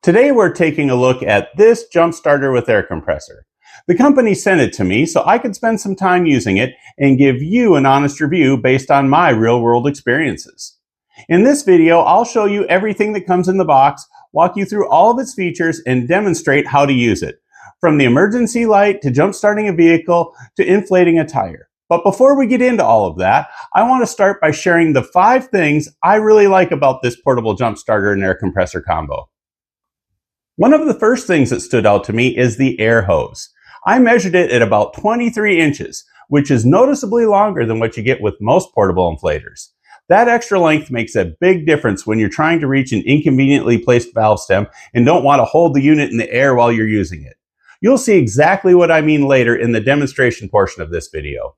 Today we're taking a look at this jump starter with air compressor. The company sent it to me so I could spend some time using it and give you an honest review based on my real-world experiences. In this video, I'll show you everything that comes in the box, walk you through all of its features, and demonstrate how to use it, from the emergency light to jump starting a vehicle to inflating a tire. But before we get into all of that, I want to start by sharing the 5 things I really like about this portable jump starter and air compressor combo. One of the first things that stood out to me is the air hose. I measured it at about 23 inches, which is noticeably longer than what you get with most portable inflators. That extra length makes a big difference when you're trying to reach an inconveniently placed valve stem and don't want to hold the unit in the air while you're using it. You'll see exactly what I mean later in the demonstration portion of this video.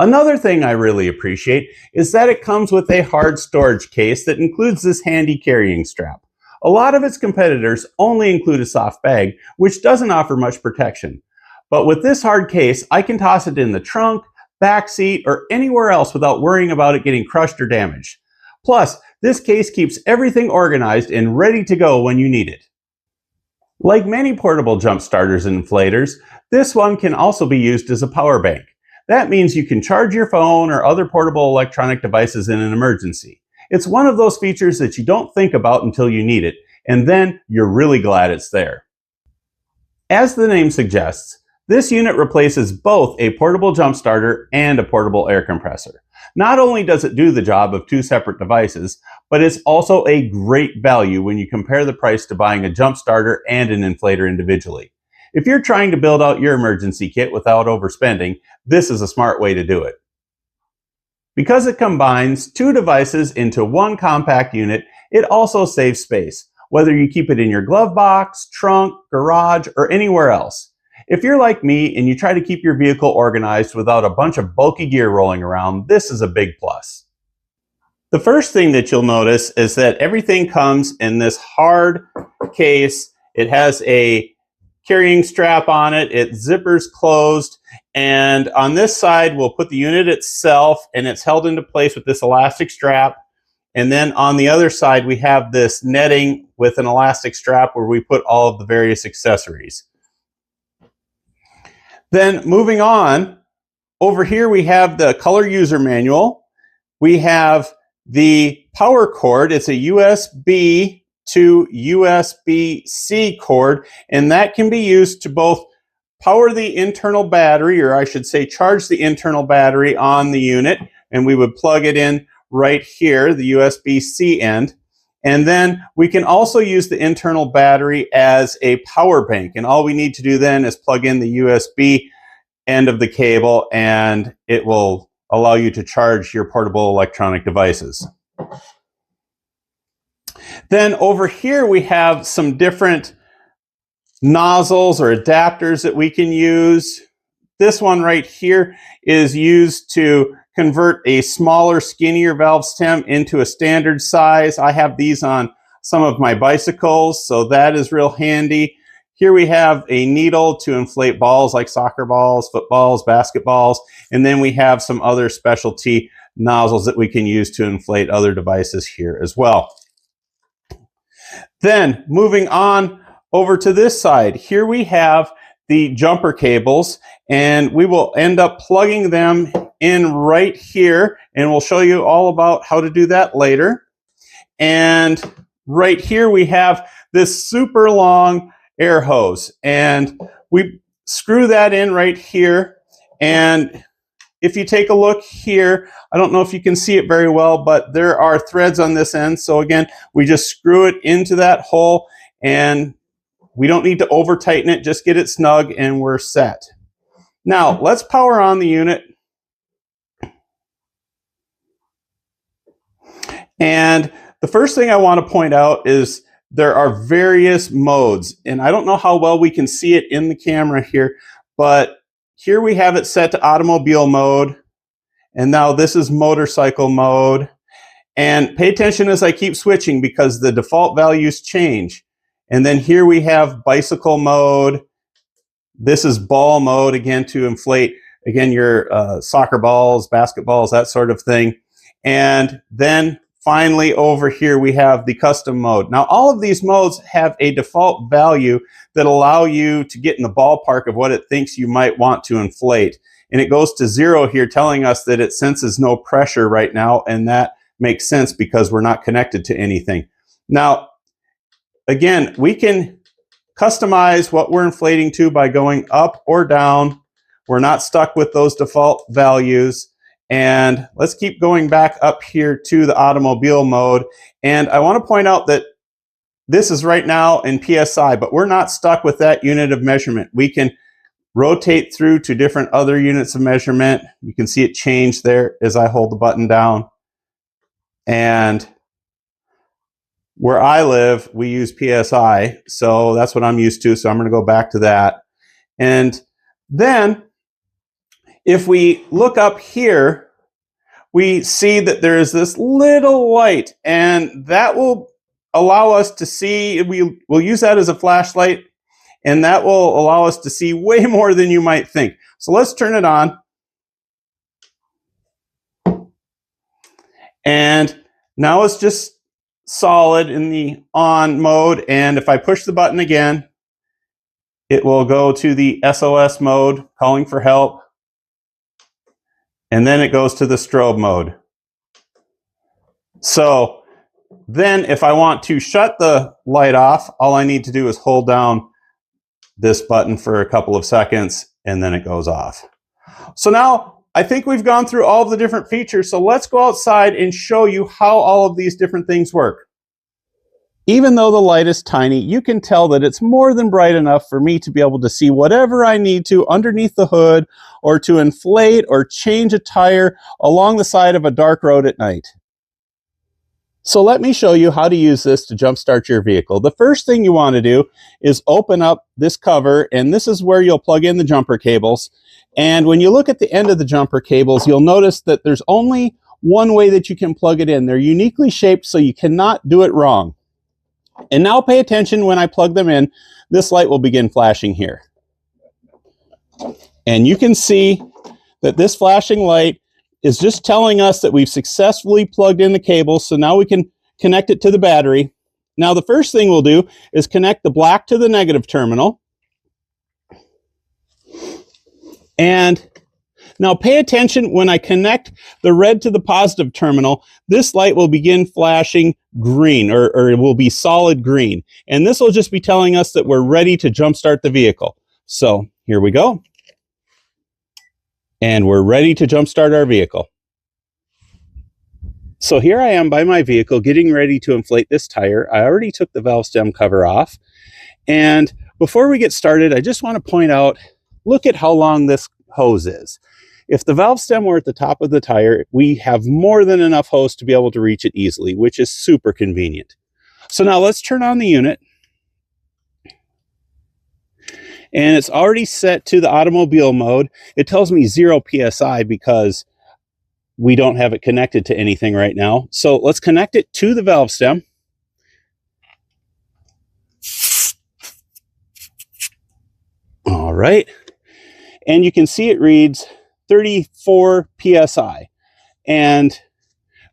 Another thing I really appreciate is that it comes with a hard storage case that includes this handy carrying strap. A lot of its competitors only include a soft bag, which doesn't offer much protection. But with this hard case, I can toss it in the trunk, back seat, or anywhere else without worrying about it getting crushed or damaged. Plus, this case keeps everything organized and ready to go when you need it. Like many portable jump starters and inflators, this one can also be used as a power bank. That means you can charge your phone or other portable electronic devices in an emergency. It's one of those features that you don't think about until you need it, and then you're really glad it's there. As the name suggests, this unit replaces both a portable jump starter and a portable air compressor. Not only does it do the job of 2 separate devices, but it's also a great value when you compare the price to buying a jump starter and an inflator individually. If you're trying to build out your emergency kit without overspending, this is a smart way to do it. Because it combines 2 devices into one compact unit, it also saves space, whether you keep it in your glove box, trunk, garage, or anywhere else. If you're like me and you try to keep your vehicle organized without a bunch of bulky gear rolling around, this is a big plus. The first thing that you'll notice is that everything comes in this hard case. It has a carrying strap on it, it zippers closed, and on this side we'll put the unit itself, and it's held into place with this elastic strap. And then on the other side we have this netting with an elastic strap where we put all of the various accessories. Then moving on, over here we have the color user manual. We have the power cord. It's a USB to USB-C cord, and that can be used to both power the internal battery, or I should say charge the internal battery on the unit, and we would plug it in right here, the USB-C end. And then we can also use the internal battery as a power bank, and all we need to do then is plug in the USB end of the cable, and it will allow you to charge your portable electronic devices. Then over here we have some different nozzles or adapters that we can use. This one right here is used to convert a smaller, skinnier valve stem into a standard size. I have these on some of my bicycles, so that is real handy. Here we have a needle to inflate balls like soccer balls, footballs, basketballs, and then we have some other specialty nozzles that we can use to inflate other devices here as well. Then moving on over to this side, here we have the jumper cables, and we will end up plugging them in right here, and we'll show you all about how to do that later. And right here we have this super long air hose, and we screw that in right here. And if you take a look here, I don't know if you can see it very well, but there are threads on this end. So again, we just screw it into that hole, and we don't need to over tighten it, just get it snug and we're set. Now let's power on the unit. And the first thing I want to point out is there are various modes, and I don't know how well we can see it in the camera here, but here we have it set to automobile mode, and now this is motorcycle mode. And pay attention as I keep switching because the default values change. And then here we have bicycle mode. This is ball mode, again, to inflate, again, your soccer balls, basketballs, that sort of thing. And then finally over here we have the custom mode. Now all of these modes have a default value that allow you to get in the ballpark of what it thinks you might want to inflate. And it goes to 0 here, telling us that it senses no pressure right now, and that makes sense because we're not connected to anything. Now, again, we can customize what we're inflating to by going up or down. We're not stuck with those default values. And let's keep going back up here to the automobile mode. And I want to point out that this is right now in PSI, but we're not stuck with that unit of measurement. We can rotate through to different other units of measurement. You can see it change there as I hold the button down. And where I live, we use PSI, so that's what I'm used to, so I'm going to go back to that. And then if we look up here, we see that there is this little light, and that will allow us to see, we'll use that as a flashlight, and that will allow us to see way more than you might think. So let's turn it on. And now it's just solid in the on mode, and if I push the button again, it will go to the SOS mode, calling for help. And then it goes to the strobe mode. So then if I want to shut the light off, all I need to do is hold down this button for a couple of seconds, and then it goes off. So now I think we've gone through all of the different features, so let's go outside and show you how all of these different things work. Even though the light is tiny, you can tell that it's more than bright enough for me to be able to see whatever I need to underneath the hood, or to inflate or change a tire along the side of a dark road at night. So let me show you how to use this to jumpstart your vehicle. The first thing you want to do is open up this cover, and this is where you'll plug in the jumper cables. And when you look at the end of the jumper cables, you'll notice that there's only one way that you can plug it in. They're uniquely shaped, so you cannot do it wrong. And now pay attention when I plug them in. This light will begin flashing here. And you can see that this flashing light is just telling us that we've successfully plugged in the cable, so now we can connect it to the battery. Now the first thing we'll do is connect the black to the negative terminal. And now pay attention when I connect the red to the positive terminal, this light will begin flashing green, or it will be solid green. And this will just be telling us that we're ready to jumpstart the vehicle. So here we go. And we're ready to jumpstart our vehicle. So here I am by my vehicle getting ready to inflate this tire. I already took the valve stem cover off. And before we get started, I just want to point out, look at how long this hose is. If the valve stem were at the top of the tire, we have more than enough hose to be able to reach it easily, which is super convenient. So now let's turn on the unit. And it's already set to the automobile mode. It tells me 0 PSI because we don't have it connected to anything right now. So let's connect it to the valve stem. All right. And you can see it reads 34 PSI. And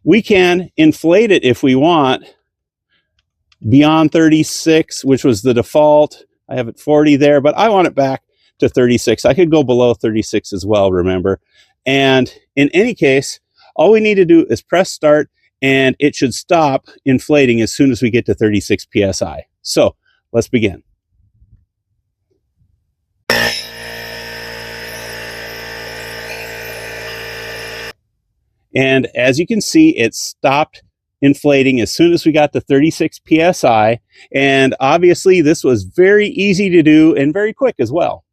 we can inflate it if we want beyond 36, which was the default. I have it 40 there, but I want it back to 36. I could go below 36 as well, remember. And in any case, all we need to do is press start, and it should stop inflating as soon as we get to 36 PSI. So let's begin. And as you can see, it stopped inflating as soon as we got to 36 PSI. And obviously this was very easy to do and very quick as well.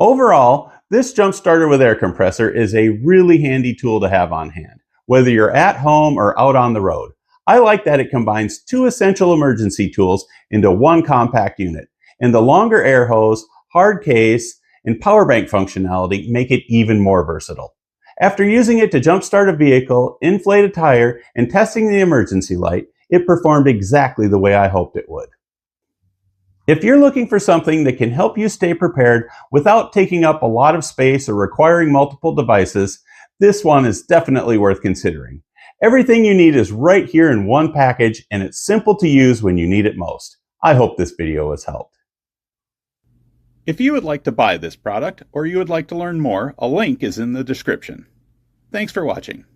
Overall, this jump starter with air compressor is a really handy tool to have on hand, whether you're at home or out on the road. I like that it combines two essential emergency tools into one compact unit, and the longer air hose, hard case, and power bank functionality make it even more versatile. After using it to jumpstart a vehicle, inflate a tire, and testing the emergency light, it performed exactly the way I hoped it would. If you're looking for something that can help you stay prepared without taking up a lot of space or requiring multiple devices, this one is definitely worth considering. Everything you need is right here in one package, and it's simple to use when you need it most. I hope this video has helped. If you would like to buy this product or you would like to learn more, a link is in the description. Thanks for watching.